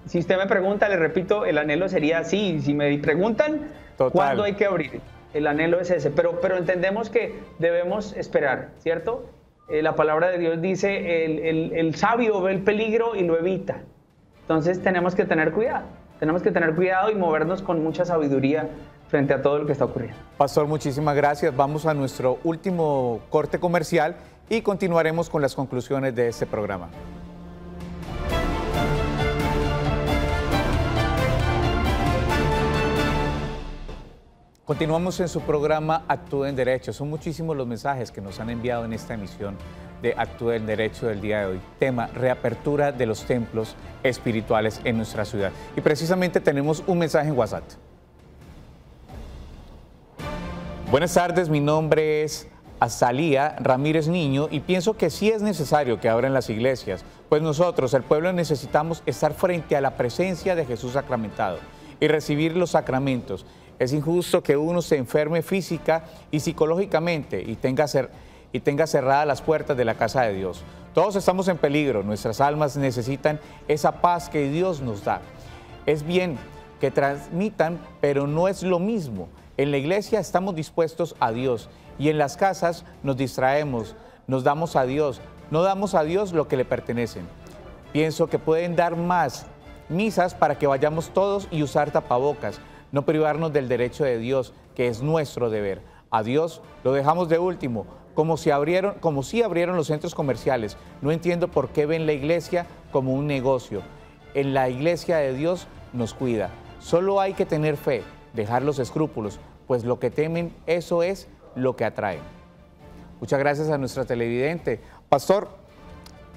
si usted me pregunta, le repito, el anhelo sería así. Si me preguntan, ¿cuándo hay que abrir? El anhelo es ese, pero entendemos que debemos esperar, ¿cierto? La palabra de Dios dice, el sabio ve el peligro y lo evita. Entonces tenemos que tener cuidado. Tenemos que tener cuidado y movernos con mucha sabiduría frente a todo lo que está ocurriendo. Pastor, muchísimas gracias. Vamos a nuestro último corte comercial y continuaremos con las conclusiones de este programa. Continuamos en su programa Actúa en Derecho. Son muchísimos los mensajes que nos han enviado en esta emisión de Actúa en Derecho del día de hoy. Tema, reapertura de los templos espirituales en nuestra ciudad. Y precisamente tenemos un mensaje en WhatsApp. Buenas tardes, mi nombre es Azalía Ramírez Niño y pienso que sí es necesario que abran las iglesias, pues nosotros, el pueblo, necesitamos estar frente a la presencia de Jesús sacramentado y recibir los sacramentos. Es injusto que uno se enferme física y psicológicamente y tenga cerradas las puertas de la casa de Dios. Todos estamos en peligro, nuestras almas necesitan esa paz que Dios nos da. Es bien que transmitan, pero no es lo mismo En la iglesia estamos dispuestos a Dios y en las casas nos distraemos, nos damos a Dios, no damos a Dios lo que le pertenecen. Pienso que pueden dar más misas para que vayamos todos y usar tapabocas, no privarnos del derecho de Dios, que es nuestro deber. A Dios lo dejamos de último, como si abrieron los centros comerciales. No entiendo por qué ven la iglesia como un negocio. En la iglesia de Dios nos cuida. Solo hay que tener fe, dejar los escrúpulos, pues lo que temen, eso es lo que atraen. Muchas gracias a nuestra televidente. Pastor,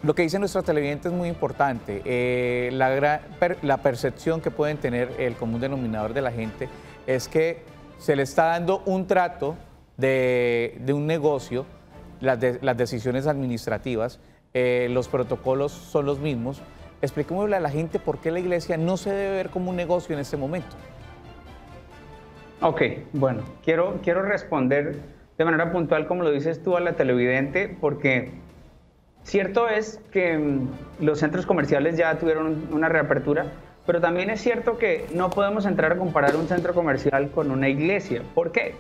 lo que dice nuestra televidente es muy importante. La percepción que pueden tener el común denominador de la gente es que se le está dando un trato de un negocio, las decisiones administrativas, los protocolos son los mismos. Expliquémosle a la gente por qué la iglesia no se debe ver como un negocio en este momento. Ok, bueno, quiero responder de manera puntual, como lo dices tú, a la televidente, porque cierto es que los centros comerciales ya tuvieron una reapertura, pero también es cierto que no podemos entrar a comparar un centro comercial con una iglesia. ¿Por qué?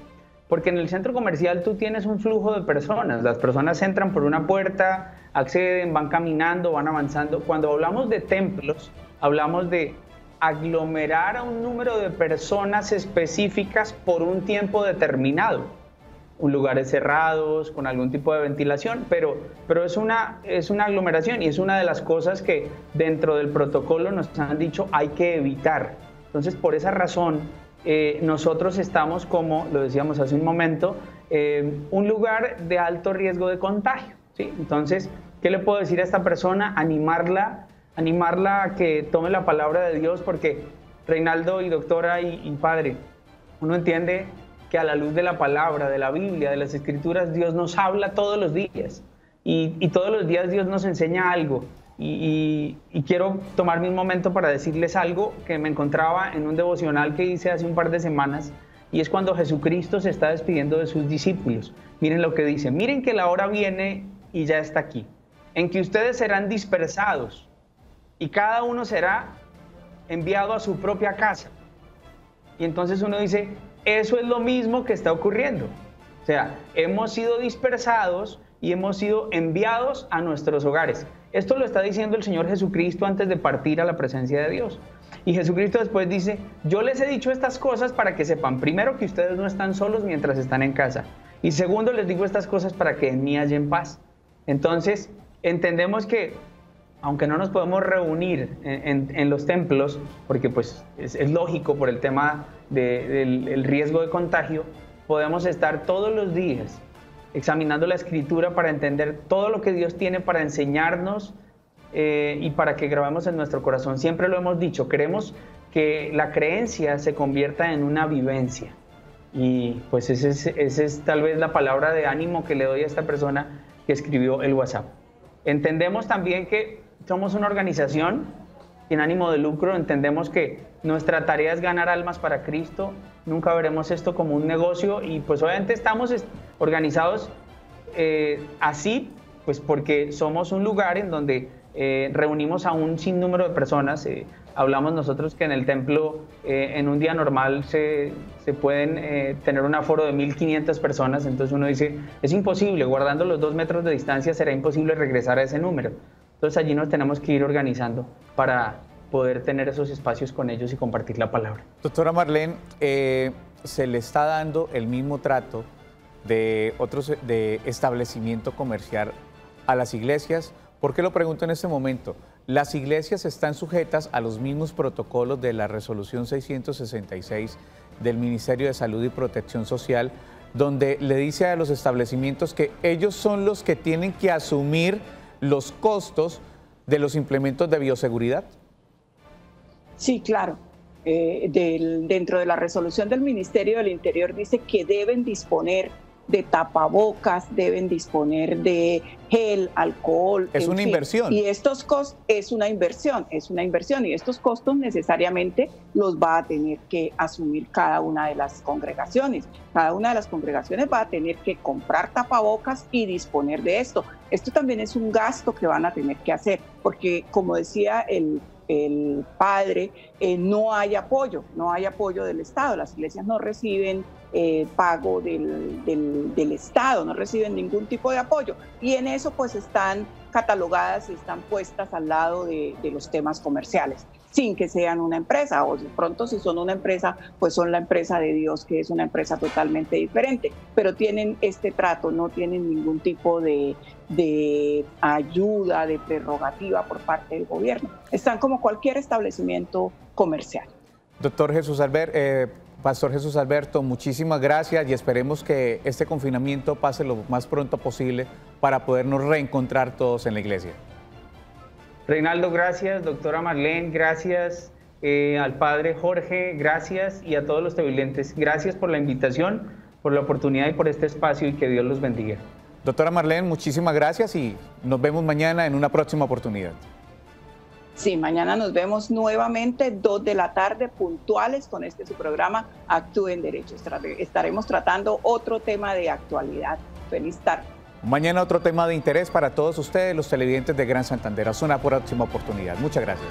Porque en el centro comercial tú tienes un flujo de personas, las personas entran por una puerta, acceden, van caminando, van avanzando. Cuando hablamos de templos, hablamos de aglomerar a un número de personas específicas por un tiempo determinado. Lugares cerrados, con algún tipo de ventilación, pero es una aglomeración y es una de las cosas que dentro del protocolo nos han dicho hay que evitar. Entonces, por esa razón, nosotros estamos, como lo decíamos hace un momento, un lugar de alto riesgo de contagio, ¿sí? Entonces, ¿qué le puedo decir a esta persona? Animarla a que tome la palabra de Dios, porque Reinaldo y doctora y padre, uno entiende que a la luz de la palabra, de la Biblia, de las Escrituras, Dios nos habla todos los días y todos los días Dios nos enseña algo. Y quiero tomarme un momento para decirles algo que me encontraba en un devocional que hice hace un par de semanas, y es cuando Jesucristo se está despidiendo de sus discípulos. Miren lo que dice: miren que la hora viene y ya está aquí, en que ustedes serán dispersados y cada uno será enviado a su propia casa. Y entonces uno dice, eso es lo mismo que está ocurriendo. O sea, hemos sido dispersados y hemos sido enviados a nuestros hogares. Esto lo está diciendo el Señor Jesucristo antes de partir a la presencia de Dios. Y Jesucristo después dice, yo les he dicho estas cosas para que sepan, primero, que ustedes no están solos mientras están en casa. Y segundo, les digo estas cosas para que en mí hallen paz. Entonces, entendemos que, aunque no nos podemos reunir en los templos, porque pues es lógico por el tema del riesgo de contagio, podemos estar todos los días examinando la Escritura para entender todo lo que Dios tiene para enseñarnos y para que grabemos en nuestro corazón. Siempre lo hemos dicho, queremos que la creencia se convierta en una vivencia. Y pues esa es tal vez la palabra de ánimo que le doy a esta persona que escribió el WhatsApp. Entendemos también que somos una organización sin ánimo de lucro, entendemos que nuestra tarea es ganar almas para Cristo, nunca veremos esto como un negocio y pues obviamente estamos organizados así, pues porque somos un lugar en donde reunimos a un sinnúmero de personas. Hablamos nosotros que en el templo en un día normal se pueden tener un aforo de 1.500 personas, entonces uno dice, es imposible, guardando los 2 metros de distancia será imposible regresar a ese número. Entonces allí nos tenemos que ir organizando para poder tener esos espacios con ellos y compartir la palabra. Doctora Marlene, se le está dando el mismo trato de establecimiento comercial a las iglesias. ¿Por qué lo pregunto en este momento? Las iglesias están sujetas a los mismos protocolos de la Resolución 666 del Ministerio de Salud y Protección Social, donde le dice a los establecimientos que ellos son los que tienen que asumir los costos de los implementos de bioseguridad. Sí, claro. Dentro de la resolución del Ministerio del Interior dice que deben disponer de tapabocas, deben disponer de gel, alcohol. Es una inversión. Y estos costos es una inversión, y estos costos necesariamente los va a tener que asumir cada una de las congregaciones. Cada una de las congregaciones va a tener que comprar tapabocas y disponer de esto. Esto también es un gasto que van a tener que hacer, porque como decía el el padre, no hay apoyo del Estado. Las iglesias no reciben pago del Estado, no reciben ningún tipo de apoyo. Y en eso pues están catalogadas y están puestas al lado de los temas comerciales, sin que sean una empresa, o de pronto si son una empresa, pues son la empresa de Dios, que es una empresa totalmente diferente, pero tienen este trato, no tienen ningún tipo de ayuda, de prerrogativa por parte del gobierno. Están como cualquier establecimiento comercial. Doctor Jesús Pastor Jesús Alberto, muchísimas gracias y esperemos que este confinamiento pase lo más pronto posible para podernos reencontrar todos en la iglesia. Reinaldo, gracias. Doctora Marlene, gracias. Al padre Jorge, gracias. Y a todos los televidentes, gracias por la invitación, por la oportunidad y por este espacio, y que Dios los bendiga. Doctora Marlene, muchísimas gracias y nos vemos mañana en una próxima oportunidad. Sí, mañana nos vemos nuevamente, 2 de la tarde, puntuales con su programa Actúe en Derecho. Estaremos tratando otro tema de actualidad. Feliz tarde. Mañana otro tema de interés para todos ustedes, los televidentes de Gran Santander. Hasta una próxima oportunidad. Muchas gracias.